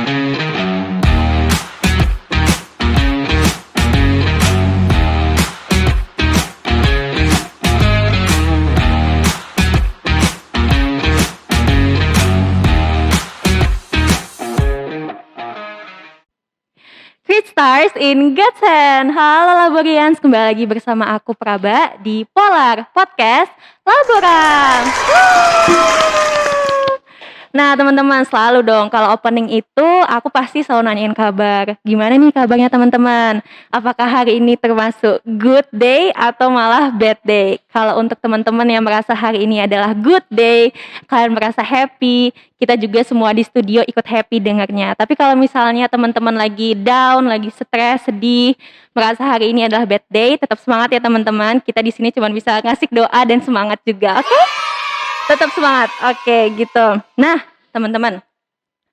Fit Stars in Godsend. Halo Laborians, kembali lagi bersama aku Praba di Polar Podcast Laborang. Nah teman-teman, selalu dong kalau opening itu aku pasti selalu nanyain kabar. Gimana nih kabarnya teman-teman? Apakah hari ini termasuk good day atau malah bad day? Kalau untuk teman-teman yang merasa hari ini adalah good day, kalian merasa happy, kita juga semua di studio ikut happy dengarnya. Tapi kalau misalnya teman-teman lagi down, lagi stres, sedih, merasa hari ini adalah bad day, tetap semangat ya teman-teman. Kita di sini cuma bisa ngasih doa dan semangat juga, oke? Tetap semangat, oke gitu. Nah teman-teman,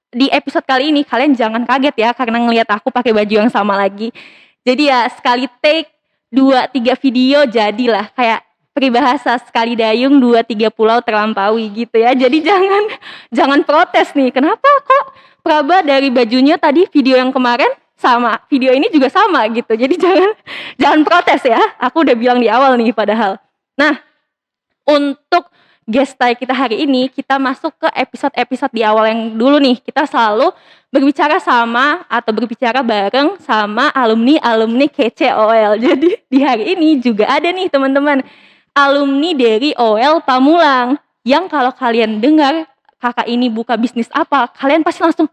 di episode kali ini kalian jangan kaget ya karena ngelihat aku pakai baju yang sama lagi. Jadi ya sekali take 2-3 video jadilah kayak peribahasa sekali dayung 2-3 pulau terlampaui gitu ya. Jadi jangan protes nih. Kenapa kok Praba dari bajunya tadi video yang kemarin sama, video ini juga sama gitu. Jadi jangan protes ya. Aku udah bilang di awal nih padahal. Nah, untuk guest star kita hari ini, kita masuk ke episode-episode di awal yang dulu nih. Kita selalu berbicara sama atau berbicara bareng sama alumni kece OL. Jadi di hari ini juga ada nih teman-teman alumni dari OL Pamulang yang kalau kalian dengar kakak ini buka bisnis apa, kalian pasti langsung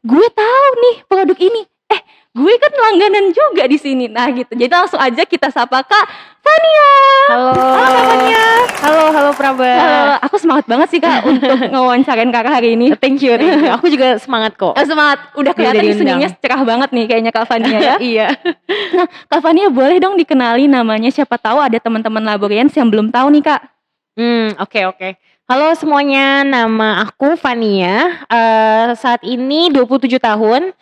gue tahu nih produk ini. Gue kan langganan juga di sini. Nah gitu. Jadi langsung aja kita sapa Kak Fania. Halo. Halo Kak Fania. Halo Praba. Halo. Aku semangat banget sih Kak untuk ngewawancarain Kakak hari ini. Thank you. Aku juga semangat kok. Semangat. Udah kelihatan di senyumnya cerah banget nih kayaknya Kak Fania ya. Iya. Nah Kak Fania boleh dong dikenali namanya, siapa tahu ada teman-teman Laborians yang belum tahu nih Kak. Oke. Halo semuanya, nama aku Fania. Saat ini 27 tahun.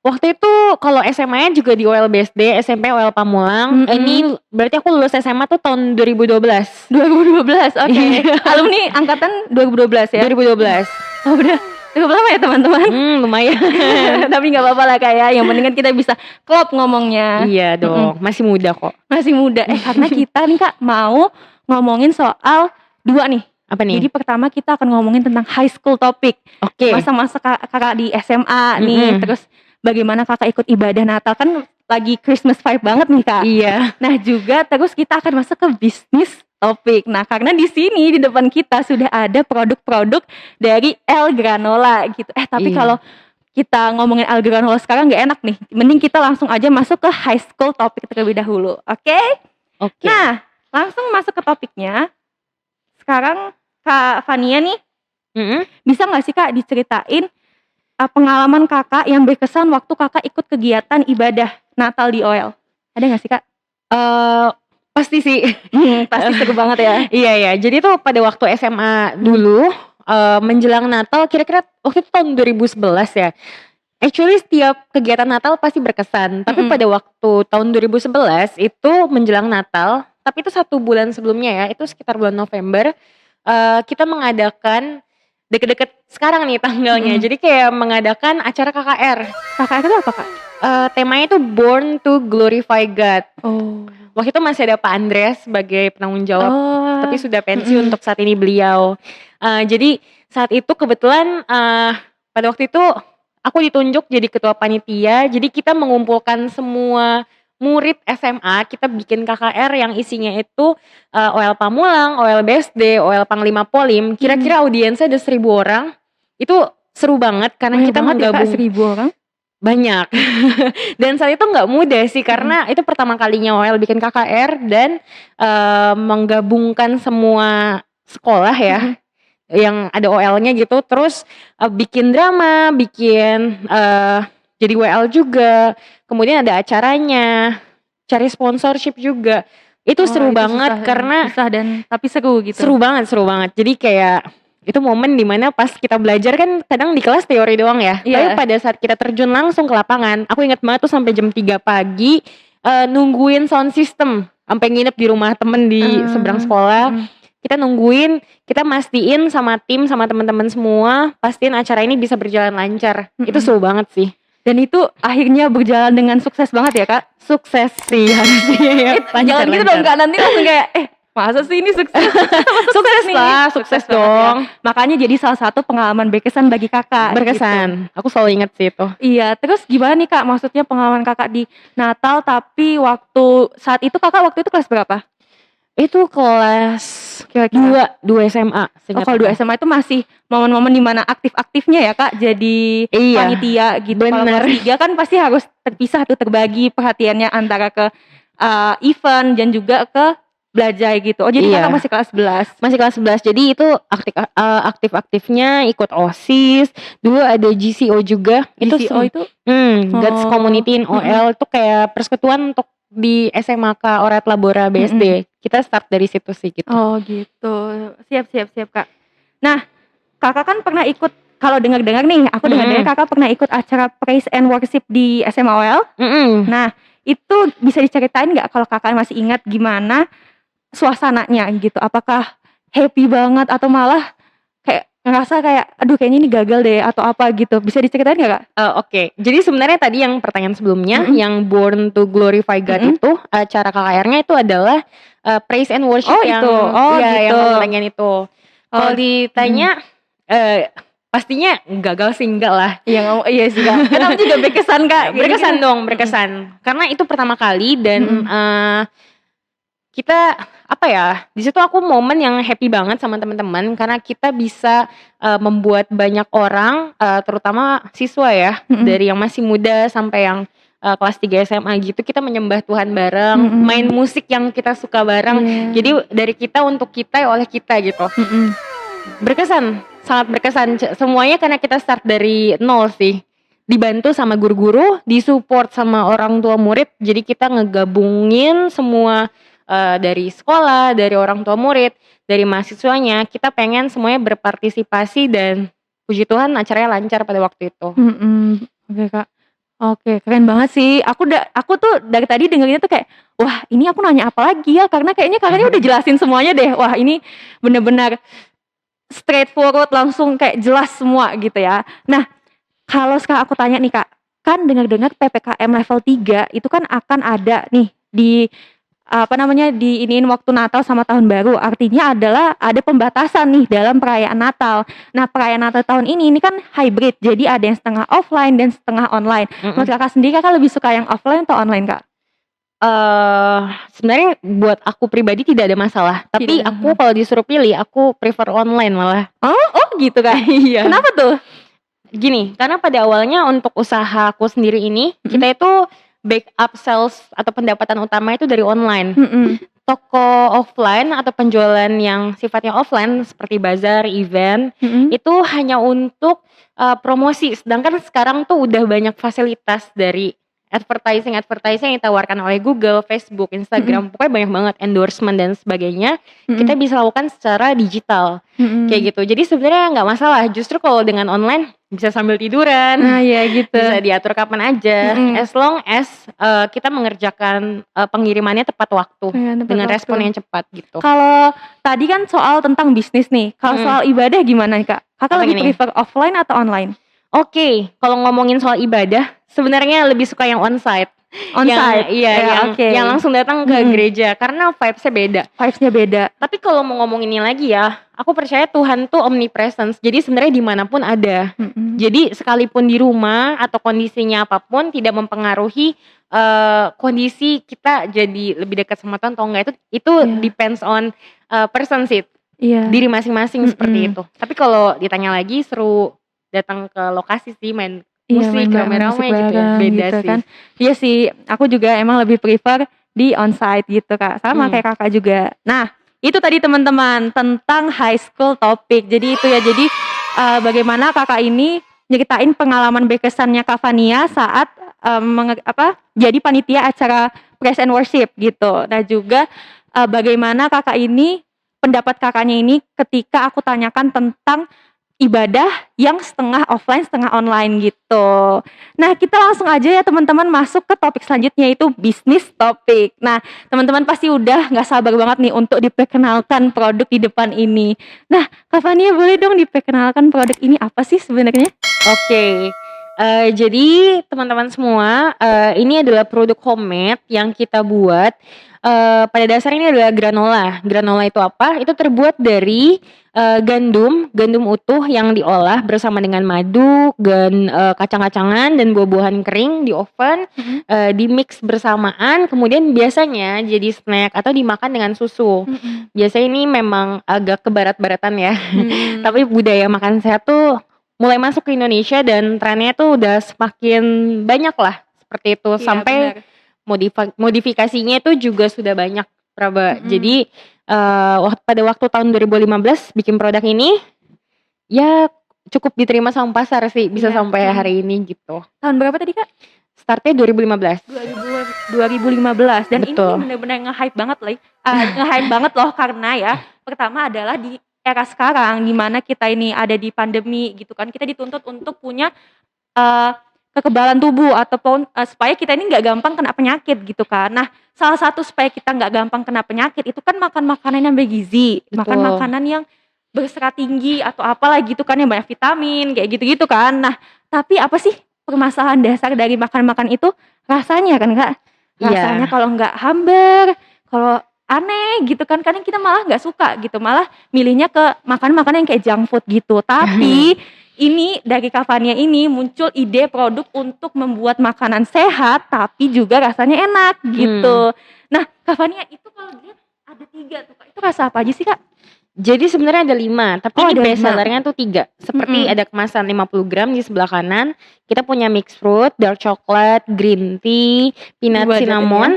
Waktu itu kalau SMA juga di OL BSD, SMP OL Pamulang. Ini berarti aku lulus SMA tuh tahun 2012. 2012, oke. Alumni angkatan 2012 ya? 2012. Oh udah cukup lama ya teman-teman? Lumayan. Tapi gak apa-apa lah Kak ya, yang penting kan kita bisa klop ngomongnya. Iya dong, masih muda kok. Masih muda, karena kita nih Kak mau ngomongin soal 2 nih. Apa nih? Jadi pertama kita akan ngomongin tentang high school topic. Oke. Masa-masa kakak di SMA nih, terus bagaimana kakak ikut ibadah Natal, kan lagi Christmas vibe banget nih Kak. Iya. Nah juga terus kita akan masuk ke bisnis topik. Nah karena di sini di depan kita sudah ada produk-produk dari El Granola gitu. Tapi kalau kita ngomongin El Granola sekarang gak enak nih. Mending kita langsung aja masuk ke high school topik terlebih dahulu. Oke? Nah langsung masuk ke topiknya. Sekarang Kak Fania nih, bisa gak sih Kak diceritain pengalaman kakak yang berkesan waktu kakak ikut kegiatan ibadah Natal di OL? Ada gak sih Kak? Pasti sih. Pasti seru banget ya. Iya. Jadi tuh pada waktu SMA dulu, menjelang Natal, kira-kira waktu itu tahun 2011 ya. Actually setiap kegiatan Natal pasti berkesan. Tapi pada waktu tahun 2011 itu menjelang Natal, tapi itu 1 bulan sebelumnya ya, itu sekitar bulan November, kita mengadakan deket-deket sekarang nih tanggalnya. Jadi kayak mengadakan acara KKR. KKR itu apa Kak? Temanya itu Born to Glorify God. Waktu itu masih ada Pak Andreas sebagai penanggung jawab, tapi sudah pensiun untuk saat ini beliau. Jadi saat itu kebetulan pada waktu itu aku ditunjuk jadi ketua panitia. Jadi kita mengumpulkan semua murid SMA, kita bikin KKR yang isinya itu OL Pamulang, OL BSD, OL Panglima Polim. Kira-kira audiensnya ada 1.000 orang. Itu seru banget karena kita menggabung 1.000 orang. Banyak. Dan saat itu gak mudah sih karena itu pertama kalinya OL bikin KKR dan menggabungkan semua sekolah ya yang ada OL-nya gitu. Terus bikin drama, bikin jadi WL juga, kemudian ada acaranya, cari sponsorship juga. Itu seru banget susah, karena susah dan tapi seru gitu. Seru banget. Jadi kayak itu momen dimana pas kita belajar kan kadang di kelas teori doang ya. Tapi pada saat kita terjun langsung ke lapangan, aku ingat banget tuh sampai jam 3 pagi nungguin sound system, sampai nginep di rumah temen di seberang sekolah. kita nungguin, kita mastiin sama tim, sama teman-teman semua, pastiin acara ini bisa berjalan lancar. Itu seru banget sih. Dan itu akhirnya berjalan dengan sukses banget ya Kak? Sukses sih harusnya ya. Jangan gitu dong Kak, nanti langsung kayak masa sih ini sukses? Sukses lah, sukses dong. Ya. Makanya jadi salah satu pengalaman berkesan bagi Kakak. Berkesan, gitu. Aku selalu ingat sih itu. Iya, terus gimana nih Kak, maksudnya pengalaman Kakak di Natal, tapi saat itu Kakak waktu itu kelas berapa? Itu kelas kira-kira 2 SMA. Kalau 2 SMA itu masih momen-momen dimana aktif-aktifnya ya Kak, jadi panitia gitu. Kalau kelas 3 kan pasti harus terpisah tuh, terbagi perhatiannya antara ke event dan juga ke belajar gitu. Oh jadi Kakak masih kelas 11? Masih kelas 11, jadi itu aktif-aktifnya ikut OSIS. Dulu ada GCO juga. GCO itu? God's Community in OL, itu kayak persekutuan untuk di SMAK Oret Labora BSD. Kita start dari situ sih gitu. Oh gitu. Siap Kak. Nah, Kakak kan pernah ikut, kalau dengar-dengar nih, aku dengar-dengar Kakak pernah ikut acara Praise and Worship di SMA OL. Nah, itu bisa diceritain nggak kalau Kakak masih ingat gimana suasananya gitu? Apakah happy banget atau malah kayak ngerasa kayak aduh kayaknya ini gagal deh atau apa gitu? Bisa diceritain nggak Kak? Oke. Jadi sebenarnya tadi yang pertanyaan sebelumnya yang Born to Glorify God itu acara KKR-nya itu adalah Praise and Worship yang itu. Yang pertanyaan itu. Kalau ditanya pastinya gagal sih enggak lah. Iya sih Kak. Kenapa juga berkesan Kak? Berkesan dong, berkesan. Karena itu pertama kali dan kita di situ aku momen yang happy banget sama teman-teman karena kita bisa membuat banyak orang, terutama siswa ya, dari yang masih muda sampai yang kelas 3 SMA gitu, kita menyembah Tuhan bareng, main musik yang kita suka bareng. Jadi dari kita untuk kita oleh kita gitu. Berkesan, sangat berkesan. Semuanya karena kita start dari nol sih. Dibantu sama guru-guru, disupport sama orang tua murid. Jadi kita ngegabungin semua dari sekolah, dari orang tua murid, dari mahasiswanya. Kita pengen semuanya berpartisipasi dan puji Tuhan acaranya lancar pada waktu itu. Oke Kak. Oke, keren banget sih. Aku tuh dari tadi dengerinnya tuh kayak, wah ini aku nanya apa lagi ya? Karena kayaknya kakaknya udah jelasin semuanya deh. Wah ini bener-bener straightforward, langsung kayak jelas semua gitu ya. Nah, kalau sekarang aku tanya nih Kak, kan dengar-dengar PPKM level 3 itu kan akan ada nih di diiniin waktu Natal sama Tahun Baru. Artinya adalah ada pembatasan nih dalam perayaan Natal. Nah, perayaan Natal tahun ini kan hybrid. Jadi ada yang setengah offline dan setengah online. Menurut Kakak sendiri, Kakak lebih suka yang offline atau online Kak? Sebenarnya buat aku pribadi tidak ada masalah. Tapi aku kalau disuruh pilih, aku prefer online malah. Oh gitu Kak? Iya. Kenapa tuh? Gini, karena pada awalnya untuk usahaku sendiri ini, kita itu backup sales atau pendapatan utama itu dari online. Toko offline atau penjualan yang sifatnya offline seperti bazar, event, itu hanya untuk promosi. Sedangkan sekarang tuh udah banyak fasilitas dari advertising yang ditawarkan oleh Google, Facebook, Instagram, pokoknya banyak banget endorsement dan sebagainya. Kita bisa lakukan secara digital, kayak gitu. Jadi sebenarnya nggak masalah. Justru kalau dengan online bisa sambil tiduran, gitu. Bisa diatur kapan aja, as long as kita mengerjakan pengirimannya tepat waktu, dengan respon yang cepat gitu. Kalau tadi kan soal tentang bisnis nih, kalau soal ibadah gimana nih Kak? Kakak lebih prefer offline atau online? Oke, kalau ngomongin soal ibadah, sebenarnya lebih suka yang onsite. Yang langsung datang ke gereja karena vibes-nya beda. Tapi kalau mau ngomongin ini lagi ya, aku percaya Tuhan tuh omnipresence. Jadi sebenarnya dimanapun ada. Jadi sekalipun di rumah atau kondisinya apapun tidak mempengaruhi kondisi kita jadi lebih dekat sama Tuhan atau enggak, itu depends on person sih. Diri masing-masing seperti itu. Tapi kalau ditanya lagi, seru datang ke lokasi sih, main musik rame-rame gitu ya, beda gitu, sih kan. Iya sih, aku juga emang lebih prefer di onsite gitu Kak, sama kayak Kakak juga. Nah, itu tadi teman-teman tentang high school topik. Jadi itu ya, jadi bagaimana Kakak ini nyeritain pengalaman berkesannya Kak Fania saat jadi panitia acara Praise and Worship gitu. Nah juga bagaimana Kakak ini, pendapat Kakaknya ini ketika aku tanyakan tentang ibadah yang setengah offline setengah online gitu. Nah kita langsung aja ya teman-teman masuk ke topik selanjutnya, yaitu bisnis topik. Nah teman-teman pasti udah gak sabar banget nih untuk diperkenalkan produk di depan ini. Nah Kak Fania boleh dong diperkenalkan produk ini apa sih sebenarnya? Oke. Jadi teman-teman semua, ini adalah produk homemade yang kita buat. Pada dasarnya ini adalah granola. Granola itu apa? Itu terbuat dari gandum utuh yang diolah bersama dengan madu dan kacang-kacangan dan buah-buahan kering di oven, di-mix bersamaan, kemudian biasanya jadi snack atau dimakan dengan susu. Biasanya ini memang agak ke barat-baratan ya, tapi budaya makan sehat tuh mulai masuk ke Indonesia dan trennya tuh udah semakin banyak lah seperti itu. Iya, Sampai modifikasinya itu juga sudah banyak, Praba. Jadi pada waktu tahun 2015 bikin produk ini ya cukup diterima sama pasar sih, bisa sampai hari ini gitu. Tahun berapa tadi Kak? Startnya 2015. 2015 dan Betul. ini benar-benar nge-hype banget nge-hype banget loh, karena ya pertama adalah di era sekarang di mana kita ini ada di pandemi gitu kan, kita dituntut untuk punya kekebalan tubuh ataupun supaya kita ini nggak gampang kena penyakit gitu kan. Nah salah satu supaya kita nggak gampang kena penyakit itu kan makan makanan yang bergizi, makan makanan yang berserat tinggi atau apalah gitu kan, yang banyak vitamin kayak gitu-gitu kan. Nah tapi apa sih permasalahan dasar dari makan-makan itu? Rasanya kan Kak, rasanya kalau nggak hambar, kalau aneh gitu kan, kadang kita malah nggak suka gitu, malah milihnya ke makan-makan yang kayak junk food gitu. Tapi ini dari Kak Fania ini muncul ide produk untuk membuat makanan sehat tapi juga rasanya enak gitu. Nah Kak Fania itu kalau dia ada 3 tuh Kak, itu rasa apa aja sih Kak? Jadi sebenarnya ada 5, tapi ini ada best 5. sellernya tuh 3. Seperti ada kemasan 50 gram di sebelah kanan. Kita punya mixed fruit, dark chocolate, green tea, peanut cinnamon,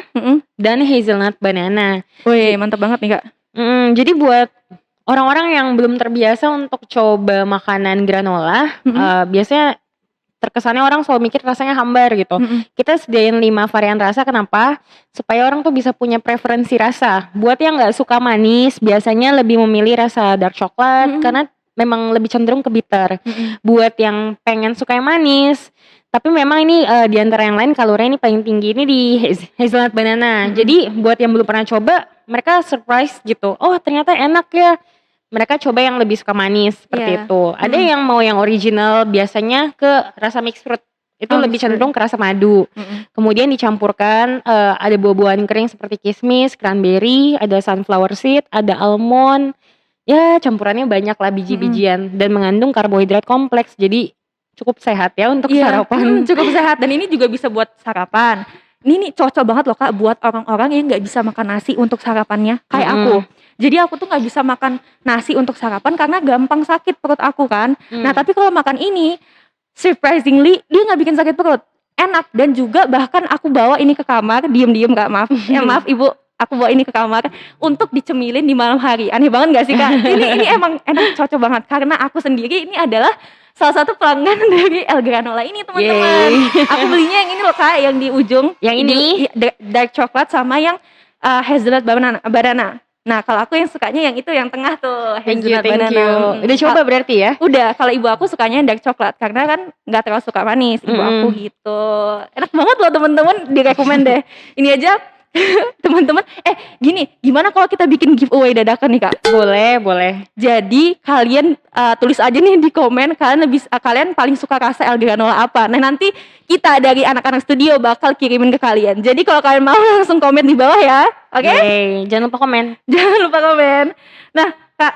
dan hazelnut banana. Wih mantap banget nih Kak. Jadi buat orang-orang yang belum terbiasa untuk coba makanan granola, biasanya terkesannya orang selalu mikir rasanya hambar gitu. Kita sediain 5 varian rasa, kenapa? Supaya orang tuh bisa punya preferensi rasa. Buat yang gak suka manis, biasanya lebih memilih rasa dark chocolate karena memang lebih cenderung ke bitter. Buat yang pengen suka yang manis, tapi memang ini di antara yang lain kalorinya ini paling tinggi ini di hazelnut banana. Jadi buat yang belum pernah coba, mereka surprise gitu. Oh ternyata enak ya. Mereka coba yang lebih suka manis seperti itu. Ada yang mau yang original, biasanya ke rasa mixed fruit. Itu lebih cenderung ke rasa madu. Kemudian dicampurkan ada buah-buahan kering seperti kismis, cranberry, ada sunflower seed, ada almond. Ya campurannya banyak lah biji-bijian dan mengandung karbohidrat kompleks. Jadi cukup sehat ya untuk sarapan. Cukup sehat dan ini juga bisa buat sarapan. Ini nih cocok banget loh Kak buat orang-orang yang gak bisa makan nasi untuk sarapannya kayak aku. Jadi aku tuh gak bisa makan nasi untuk sarapan karena gampang sakit perut aku kan. Nah tapi kalau makan ini surprisingly dia gak bikin sakit perut, enak. Dan juga bahkan aku bawa ini ke kamar, diem-diem Kak, maaf Ibu, aku bawa ini ke kamar untuk dicemilin di malam hari. Aneh banget gak sih Kak? Ini emang enak, cocok banget karena aku sendiri ini adalah salah satu pelanggan dari El Granola ini teman-teman. Aku belinya yang ini loh Kak, yang di ujung. Yang ini dark chocolate sama yang hazelnut banana. Nah kalau aku yang sukanya yang itu, yang tengah tuh, hazelnut banana. Udah coba berarti ya? Udah, kalau ibu aku sukanya dark chocolate karena kan nggak terlalu suka manis ibu aku gitu. Enak banget loh teman-teman, direkomend deh. Ini aja teman-teman. Gimana kalau kita bikin giveaway dadakan nih Kak? Boleh. Jadi kalian tulis aja nih di komen kalian paling suka rasa El Granola apa. Nah nanti kita dari anak-anak studio bakal kirimin ke kalian. Jadi kalau kalian mau langsung komen di bawah ya. Oke? Jangan lupa komen. Nah Kak,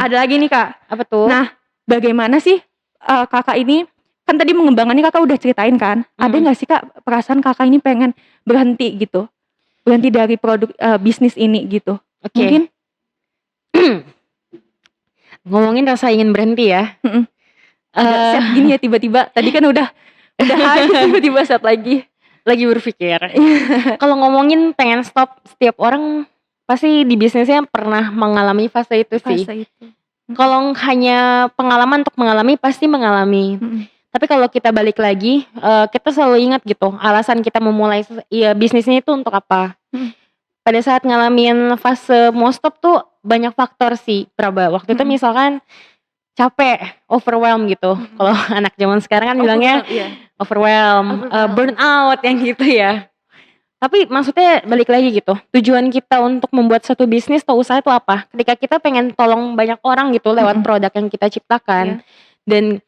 ada lagi nih Kak. Apa tuh? Nah bagaimana sih kakak ini, kan tadi mengembangannya kakak udah ceritain kan. Ada gak sih Kak perasaan kakak ini pengen berhenti gitu, berhenti dari produk bisnis ini gitu? Mungkin ngomongin rasa ingin berhenti ya. Set gini ya tiba-tiba. Tadi kan udah habis, tiba-tiba set lagi berpikir. Kalau ngomongin pengen stop, setiap orang pasti di bisnisnya pernah mengalami fase itu sih. Kalau hanya pengalaman untuk mengalami, pasti mengalami. Tapi kalau kita balik lagi, kita selalu ingat gitu, alasan kita memulai bisnisnya itu untuk apa. Pada saat ngalamin fase mau stop tuh banyak faktor sih, Praba. Waktu itu misalkan capek, overwhelm gitu. Kalau anak zaman sekarang kan bilangnya overwhelm, burnout yang gitu ya. Tapi maksudnya balik lagi gitu, tujuan kita untuk membuat satu bisnis atau usaha itu apa? Ketika kita pengen tolong banyak orang gitu lewat produk yang kita ciptakan. Dan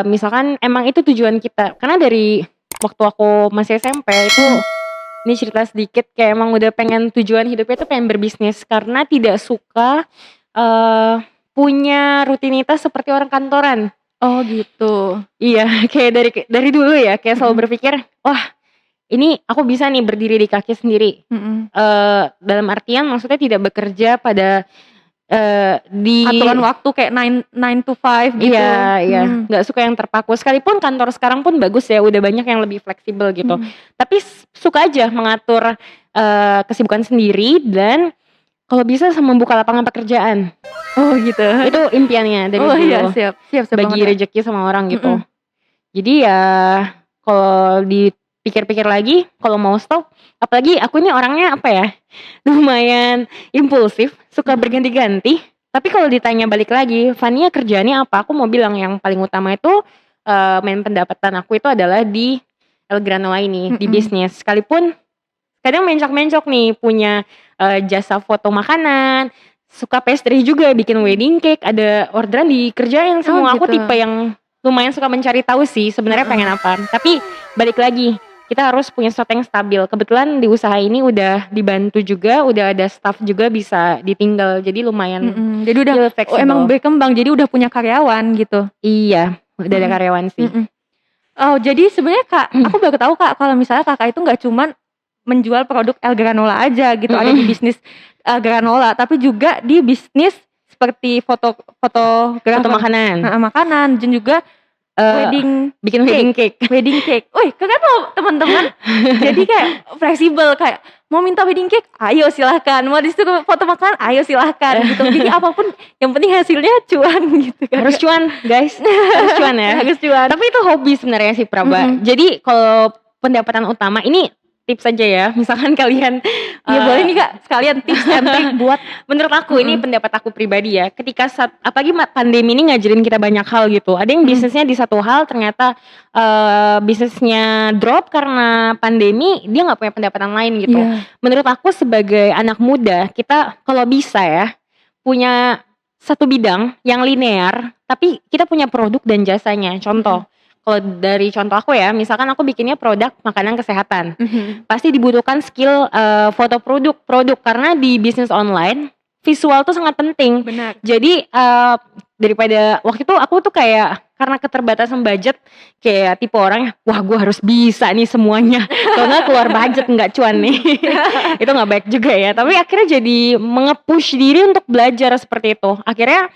misalkan emang itu tujuan kita. Karena dari waktu aku masih SMP itu, ini cerita sedikit, kayak emang udah pengen tujuan hidupnya itu pengen berbisnis. Karena tidak suka punya rutinitas seperti orang kantoran. Oh gitu. Iya, kayak dari dulu ya, kayak selalu berpikir, wah ini aku bisa nih berdiri di kaki sendiri. Dalam artian maksudnya tidak bekerja pada di aturan waktu kayak 9 to 5 gitu. Iya, nggak suka yang terpaku. Sekalipun kantor sekarang pun bagus ya, udah banyak yang lebih fleksibel gitu. Tapi suka aja mengatur kesibukan sendiri dan kalau bisa membuka lapangan pekerjaan. Oh gitu. Itu impiannya dari dulu. Iya, siap bagi banget. rezeki sama orang gitu. Jadi ya kalau dipikir-pikir lagi, kalau mau stop, apalagi aku ini orangnya apa ya, lumayan impulsif, suka berganti-ganti. Tapi kalau ditanya balik lagi, Fania kerjaannya apa? Aku mau bilang yang paling utama itu main pendapatan aku itu adalah di El Granola ini, di bisnis. Sekalipun kadang mencok-mencok nih punya jasa foto makanan, suka pastry juga, bikin wedding cake, ada orderan dikerjain semua. Oh, gitu. Aku tipe yang lumayan suka mencari tahu sih sebenarnya pengen apa. Tapi balik lagi, kita harus punya sesuatu yang stabil. Kebetulan di usaha ini udah dibantu juga, udah ada staff juga bisa ditinggal. Jadi lumayan jadi udah emang berkembang, jadi udah punya karyawan gitu. Iya, udah ada karyawan sih. Oh, jadi sebenarnya Kak, aku baru tahu Kak kalau misalnya Kakak itu nggak cuman menjual produk El Granola aja gitu, ada di bisnis granola, tapi juga di bisnis seperti foto makanan. Makanan dan juga bikin wedding cake. Wedding cake. Wih, keren loh teman-teman. Jadi kayak fleksibel, kayak mau minta wedding cake, ayo silahkan. Mau disuruh foto makanan, ayo silahkan gitu. Jadi apapun yang penting hasilnya cuan gitu kan. Harus cuan, guys. Harus cuan ya. Harus cuan. Tapi itu hobi sebenarnya sih, Praba. Jadi kalau pendapatan utama ini tips aja ya, misalkan kalian ya boleh nih Kak, sekalian tips and trick buat menurut aku ini pendapat aku pribadi ya, ketika apalagi pandemi ini ngajarin kita banyak hal gitu. Ada yang bisnisnya di satu hal ternyata bisnisnya drop karena pandemi, dia nggak punya pendapatan lain gitu. Menurut aku sebagai anak muda, kita kalau bisa ya punya satu bidang yang linear, tapi kita punya produk dan jasanya. Contoh, kalau dari contoh aku ya, misalkan aku bikinnya produk makanan kesehatan, pasti dibutuhkan skill foto produk karena di bisnis online visual tuh sangat penting. Benar. Jadi daripada waktu itu aku tuh kayak karena keterbatasan budget, kayak tipe orang, wah gue harus bisa nih semuanya, kalau nggak keluar budget nggak cuan nih. Itu nggak baik juga ya. Tapi akhirnya jadi mengepush diri untuk belajar seperti itu. Akhirnya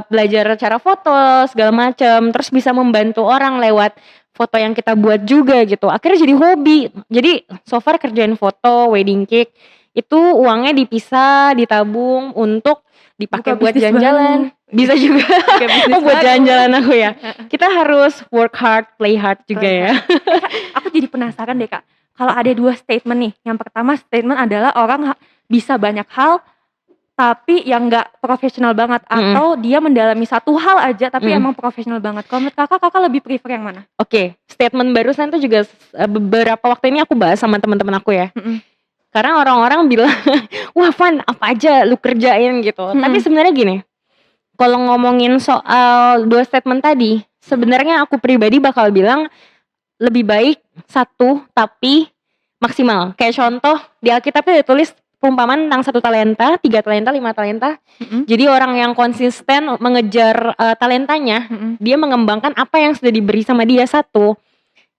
belajar cara foto segala macam, terus bisa membantu orang lewat foto yang kita buat juga gitu. Akhirnya jadi hobi. Jadi so far kerjain foto, wedding cake itu uangnya dipisah, ditabung untuk dipakai buat jalan-jalan. Bisa juga. Buat jalan-jalan aku ya. Kita harus work hard, play hard juga ya. Aku jadi penasaran deh Kak. Kalau ada 2 statement nih. Yang pertama statement adalah orang bisa banyak hal tapi yang gak profesional banget, atau dia mendalami satu hal aja tapi emang profesional banget. Kalau menurut kakak lebih prefer yang mana? Oke, statement barusan tuh juga beberapa waktu ini aku bahas sama teman-teman aku ya. Karena orang-orang bilang, wah Van apa aja lu kerjain gitu. Tapi sebenarnya gini, kalau ngomongin soal 2 statement tadi, sebenarnya aku pribadi bakal bilang lebih baik satu tapi maksimal. Kayak contoh di Alkitab itu ditulis perumpamaan tentang 1 talenta, 3 talenta, 5 talenta. Jadi orang yang konsisten mengejar talentanya, dia mengembangkan apa yang sudah diberi sama dia 1,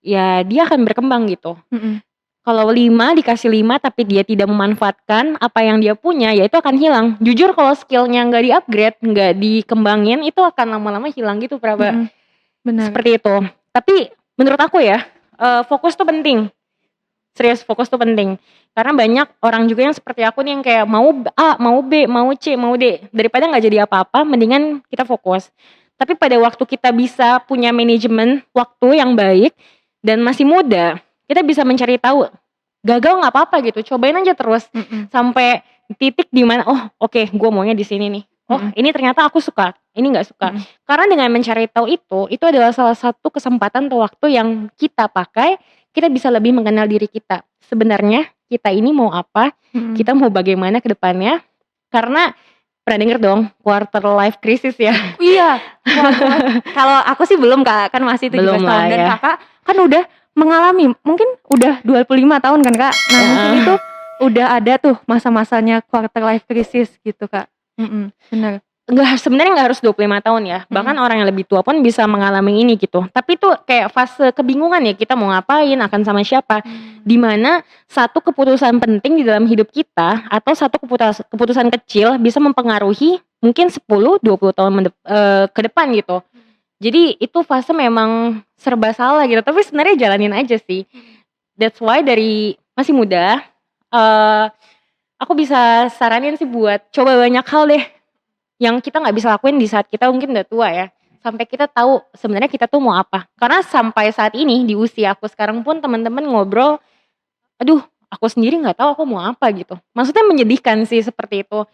ya dia akan berkembang gitu. Kalau 5 dikasih 5 tapi dia tidak memanfaatkan apa yang dia punya, ya itu akan hilang. Jujur kalau skillnya nggak di-upgrade, nggak dikembangin, itu akan lama-lama hilang gitu, Praba. Benar. Seperti itu. Tapi menurut aku ya, fokus tuh penting. Serius, fokus tuh penting. Karena banyak orang juga yang seperti aku nih yang kayak mau A, mau B, mau C, mau D. Daripada gak jadi apa-apa, mendingan kita fokus. Tapi pada waktu kita bisa punya manajemen waktu yang baik dan masih muda, kita bisa mencari tahu. Gagal gak apa-apa gitu, cobain aja terus. Sampai titik dimana, oh oke, gue maunya di sini nih. Oh ini ternyata aku suka. ini nggak suka. Karena dengan mencari tahu itu adalah salah satu kesempatan atau waktu yang kita pakai, kita bisa lebih mengenal diri kita. Sebenarnya kita ini mau apa, kita mau bagaimana ke depannya. Karena pernah denger dong quarter life crisis ya? Iya. Kalau aku sih belum Kak, kan masih 17 tahun dan Kakak kan udah mengalami, mungkin udah 25 tahun kan Kak. Nah mungkin itu udah ada tuh masa-masanya quarter life crisis gitu Kak. Benar. Sebenarnya nggak harus 25 tahun ya. Bahkan orang yang lebih tua pun bisa mengalami ini gitu. Tapi itu kayak fase kebingungan ya, kita mau ngapain, akan sama siapa. Dimana satu keputusan penting di dalam hidup kita atau satu keputusan kecil bisa mempengaruhi mungkin 10-20 tahun ke depan gitu. Jadi itu fase memang serba salah gitu. Tapi sebenarnya jalanin aja sih. That's why dari masih muda, aku bisa saranin sih buat coba banyak hal deh yang kita nggak bisa lakuin di saat kita mungkin udah tua ya, sampai kita tahu sebenarnya kita tuh mau apa. Karena sampai saat ini di usia aku sekarang pun teman-teman ngobrol, aduh aku sendiri nggak tahu aku mau apa gitu. Maksudnya menyedihkan sih seperti itu,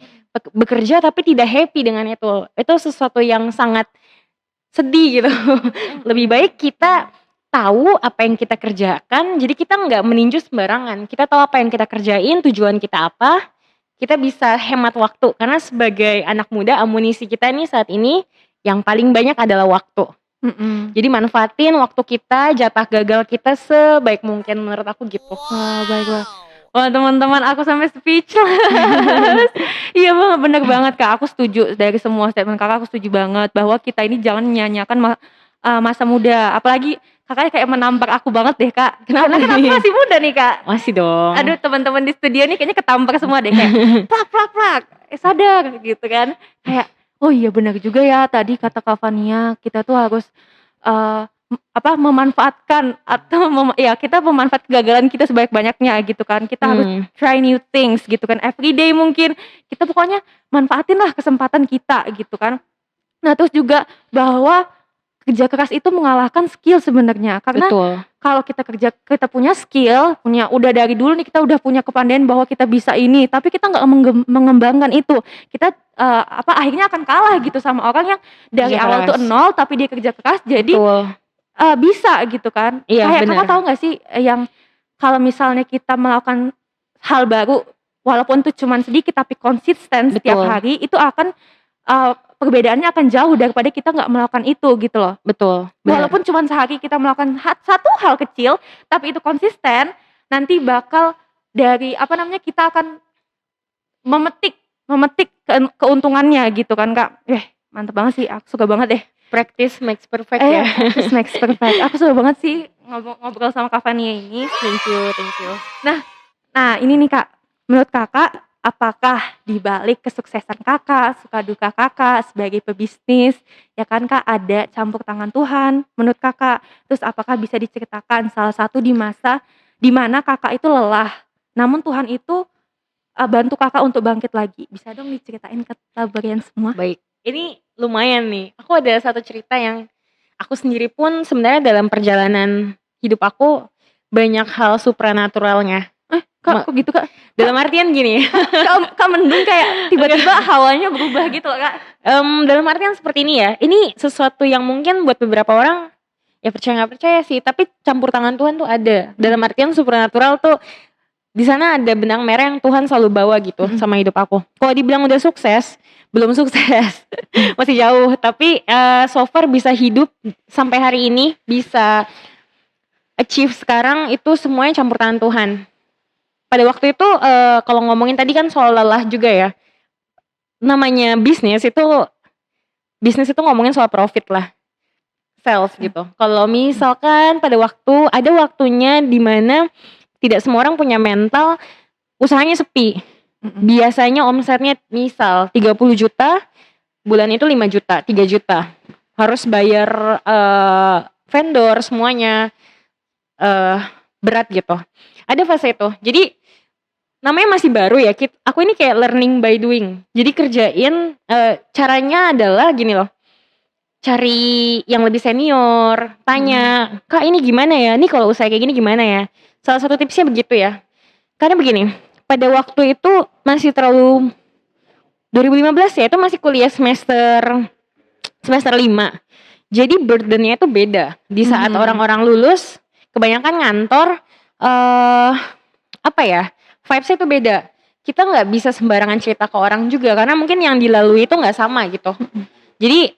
bekerja tapi tidak happy dengan itu sesuatu yang sangat sedih gitu. Lebih baik kita tahu apa yang kita kerjakan, jadi kita nggak meninju sembarangan. Kita tahu apa yang kita kerjain, tujuan kita apa, kita bisa hemat waktu. Karena sebagai anak muda, amunisi kita nih saat ini yang paling banyak adalah waktu. Jadi manfaatin waktu kita, jatah gagal kita sebaik mungkin menurut aku gitu. Wah baiklah. Wah teman-teman aku sampai speechless. Iya banget, bener banget Kak, aku setuju dari semua statement Kakak, aku setuju banget bahwa kita ini jangan menyanyiakan masa muda. Apalagi Kakak kayak menampar aku banget deh Kak. Karena kan aku masih muda nih Kak. Masih dong. Aduh teman-teman di studio nih kayaknya ketampar semua deh kayak plak. Sadar gitu kan. Kayak oh iya benar juga ya tadi kata Kak Fania, kita tuh harus memanfaatkan atau kita memanfaat kegagalan kita sebanyak-banyaknya gitu kan. Kita harus try new things gitu kan. Everyday mungkin kita pokoknya manfaatin lah kesempatan kita gitu kan. Nah terus juga bahwa kerja keras itu mengalahkan skill sebenarnya. Karena kalau kita punya skill, udah dari dulu nih kita udah punya kepandaian bahwa kita bisa ini, tapi kita nggak mengembangkan itu, kita akhirnya akan kalah gitu sama orang yang dari awal tuh nol tapi dia kerja keras jadi bisa gitu kan. Kayak Kakak tahu nggak sih yang kalau misalnya kita melakukan hal baru walaupun itu cuma sedikit tapi konsisten setiap hari, itu akan perbedaannya akan jauh daripada kita nggak melakukan itu gitu loh. Walaupun cuma sehari kita melakukan satu hal kecil tapi itu konsisten, nanti bakal dari kita akan memetik keuntungannya gitu kan Kak. Mantep banget sih, aku suka banget deh. Practice makes perfect ya. Practice makes perfect. Aku suka banget sih ngobrol sama Kak Fania ini. Thank you. Nah ini nih Kak, menurut Kakak apakah di balik kesuksesan Kakak, suka duka Kakak sebagai pebisnis, ya kan Kak, ada campur tangan Tuhan menurut Kakak? Terus apakah bisa diceritakan salah satu di masa di mana Kakak itu lelah, namun Tuhan itu bantu Kakak untuk bangkit lagi? Bisa dong diceritain ke kalian semua? Baik, ini lumayan nih. Aku ada satu cerita yang aku sendiri pun sebenarnya dalam perjalanan hidup aku banyak hal supranaturalnya. Kok gitu Kak? Dalam artian gini. Kak mendung kayak tiba-tiba hawanya berubah gitu loh Kak. Dalam artian seperti ini ya. Ini sesuatu yang mungkin buat beberapa orang ya percaya nggak percaya sih, tapi campur tangan Tuhan tuh ada. Dalam artian supernatural tuh di sana ada benang merah yang Tuhan selalu bawa gitu sama hidup aku. Kalau dibilang udah sukses, belum sukses. Masih jauh, tapi so far bisa hidup sampai hari ini, bisa achieve sekarang, itu semuanya campur tangan Tuhan. Pada waktu itu kalau ngomongin tadi kan soal lelah juga ya. Namanya bisnis itu ngomongin soal profit lah. Sales gitu. Kalau misalkan pada ada waktunya di mana tidak semua orang punya mental usahanya sepi. Biasanya omsetnya misal 30 juta, bulan itu 5 juta, 3 juta. Harus bayar vendor semuanya, berat gitu. Ada fase itu. Jadi namanya masih baru ya. Aku ini kayak learning by doing. Jadi kerjain caranya adalah gini loh. Cari yang lebih senior, tanya, "Kak, ini gimana ya? Ini kalau usaha kayak gini gimana ya?" Salah satu tipsnya begitu ya. Karena begini, pada waktu itu masih terlalu 2015 ya, itu masih kuliah semester semester 5. Jadi burdennya itu beda. Di saat orang-orang lulus, kebanyakan ngantor, apa ya, vibes-nya itu beda. Kita nggak bisa sembarangan cerita ke orang juga, karena mungkin yang dilalui itu nggak sama gitu. Jadi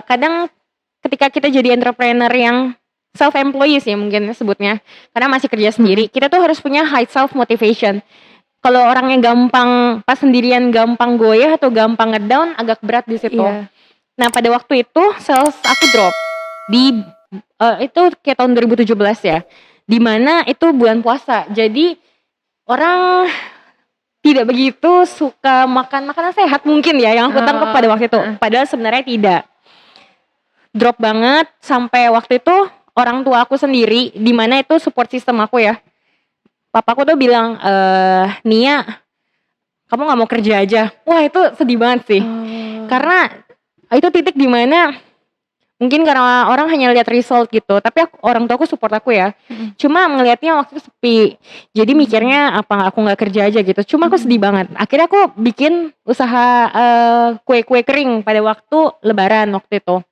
kadang ketika kita jadi entrepreneur yang self-employed ya mungkin sebutnya, karena masih kerja sendiri, kita tuh harus punya high self-motivation. Kalau orang yang gampang, pas sendirian gampang goyah atau gampang ngedown, agak berat di situ. Iya. Nah pada waktu itu sales aku drop di itu kayak tahun 2017 ya, dimana itu bulan puasa, jadi orang tidak begitu suka makan makanan sehat mungkin ya yang aku tangkap pada waktu itu. Padahal sebenarnya tidak. Drop banget sampai waktu itu orang tua aku sendiri, dimana itu support system aku ya. Papaku tuh bilang, Nia, kamu nggak mau kerja aja. Wah itu sedih banget sih. Karena itu titik dimana mungkin karena orang hanya lihat result gitu, tapi orang tua aku support aku ya. Cuma ngelihatnya waktu itu sepi, jadi mikirnya apa aku nggak kerja aja gitu. Cuma aku sedih banget. Akhirnya aku bikin usaha kue-kue kering pada waktu Lebaran waktu itu.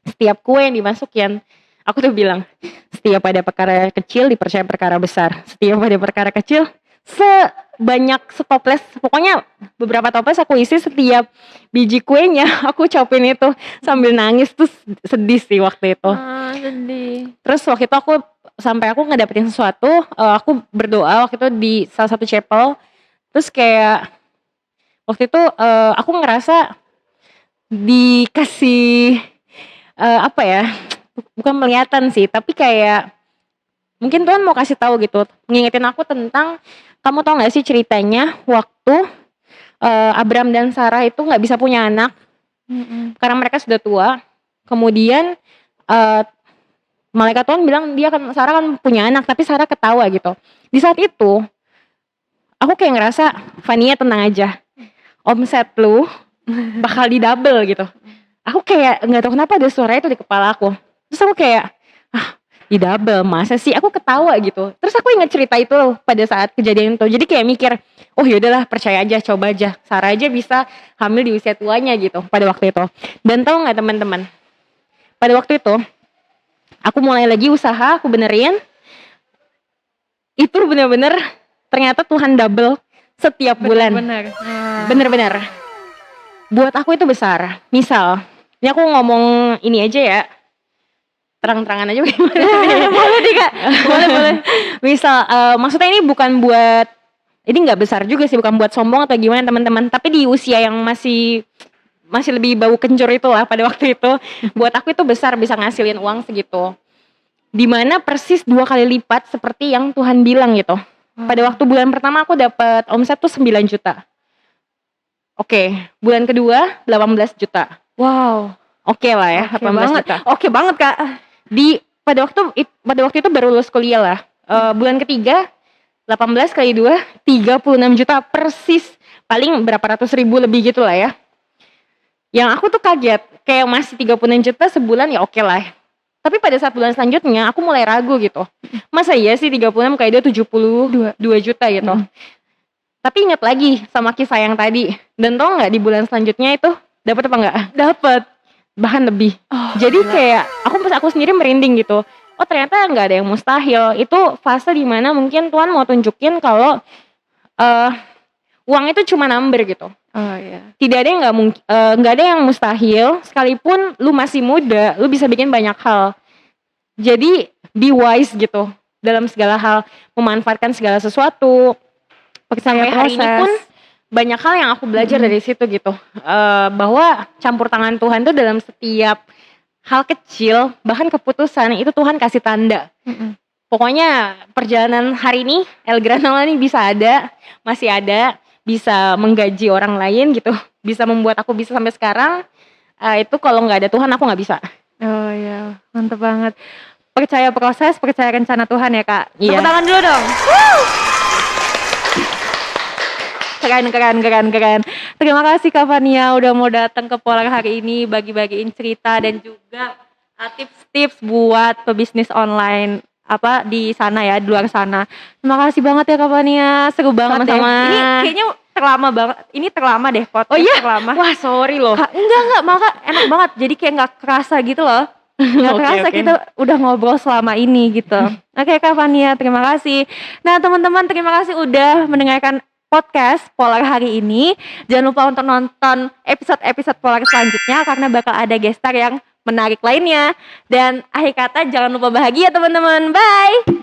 Setiap kue yang dimasukin, aku tuh bilang, setiap ada perkara kecil dipercaya perkara besar. Setiap ada perkara kecil, sebanyak setoples, pokoknya beberapa toples aku isi, setiap biji kuenya aku ucapin itu sambil nangis. Tuh sedih sih waktu itu. Sedih. Terus waktu itu aku sampai aku ngedapetin sesuatu, aku berdoa waktu itu di salah satu chapel. Terus kayak waktu itu aku ngerasa dikasih apa ya, bukan melihatan sih, tapi kayak mungkin Tuhan mau kasih tahu gitu, ngingetin aku tentang, kamu tau gak sih ceritanya waktu Abram dan Sarah itu gak bisa punya anak karena mereka sudah tua. Kemudian malaikat Tuhan bilang Sarah kan punya anak, tapi Sarah ketawa gitu. Di saat itu aku kayak ngerasa, Fania tenang aja, omset lu bakal di double gitu. Aku kayak gak tahu kenapa ada suara itu di kepala aku. Terus aku kayak, di double, masa sih? Aku ketawa gitu. Terus aku ingat cerita itu pada saat kejadian itu. Jadi kayak mikir, oh yaudahlah percaya aja, coba aja. Sarah aja bisa hamil di usia tuanya gitu pada waktu itu. Dan tahu gak teman-teman, pada waktu itu aku mulai lagi usaha, aku benerin. Itu bener-bener ternyata Tuhan double setiap bulan. Bener-bener. Buat aku itu besar. Misal, ini aku ngomong ini aja ya, terang-terangan aja bagaimana. Boleh nih Kak, boleh. Misal, maksudnya ini bukan buat, ini gak besar juga sih, bukan buat sombong atau gimana teman-teman. Tapi di usia yang masih lebih bau kencur itu lah pada waktu itu, buat aku itu besar, bisa ngasilin uang segitu. Dimana persis 2 kali lipat seperti yang Tuhan bilang gitu. Pada waktu bulan pertama aku dapat omset tuh 9 juta. Oke, bulan kedua 18 juta. Wow. Oke lah ya, 18 juta. Oke banget Kak. Pada waktu itu baru lulus kuliah lah. Bulan ketiga 18 kali 2 36 juta persis. Paling berapa ratus ribu lebih gitu lah ya. Yang aku tuh kaget, kayak masih 36 juta sebulan ya oke lah. Tapi pada saat bulan selanjutnya aku mulai ragu gitu. Masa iya sih 36 kali 2 72 juta gitu. Tapi ingat lagi sama kisah yang tadi. Dan tau gak di bulan selanjutnya itu dapat apa enggak? Dapat. Bahkan lebih. Jadi kayak aku sendiri merinding gitu. Oh ternyata nggak ada yang mustahil. Itu fase dimana mungkin Tuhan mau tunjukin kalau uang itu cuma number gitu. Tidak ada yang nggak ada yang mustahil. Sekalipun lu masih muda, lu bisa bikin banyak hal. Jadi be wise gitu dalam segala hal, memanfaatkan segala sesuatu. Sampai hari ini pun banyak hal yang aku belajar dari situ gitu, bahwa campur tangan Tuhan tuh dalam setiap hal kecil, bahkan keputusan itu Tuhan kasih tanda. Pokoknya perjalanan hari ini El Granola ini masih ada, bisa menggaji orang lain gitu, bisa membuat aku bisa sampai sekarang. Itu kalau nggak ada Tuhan aku nggak bisa. Oh iya, mantep banget. Percaya proses, percaya rencana Tuhan ya Kak. Iya. Tepuk tangan dulu dong. Keren. Terima kasih Kak Fania udah mau datang ke Polar hari ini, bagi-bagiin cerita dan juga tips-tips buat pebisnis online di sana ya, di luar sana. Terima kasih banget ya Kak Fania, seru banget. Sama-sama. Ya. Ini kayaknya terlama banget. Ini terlama deh podcast. Oh iya? Terlama. Wah sorry loh. Enggak, maka enak banget. Jadi kayak gak kerasa gitu loh. Gak kerasa kita udah ngobrol selama ini gitu. Oke Kak Fania, terima kasih. Nah teman-teman, terima kasih udah mendengarkan podcast Polar hari ini. Jangan lupa untuk nonton episode-episode Polar selanjutnya karena bakal ada gestar yang menarik lainnya. Dan akhir kata jangan lupa bahagia teman-teman. Bye.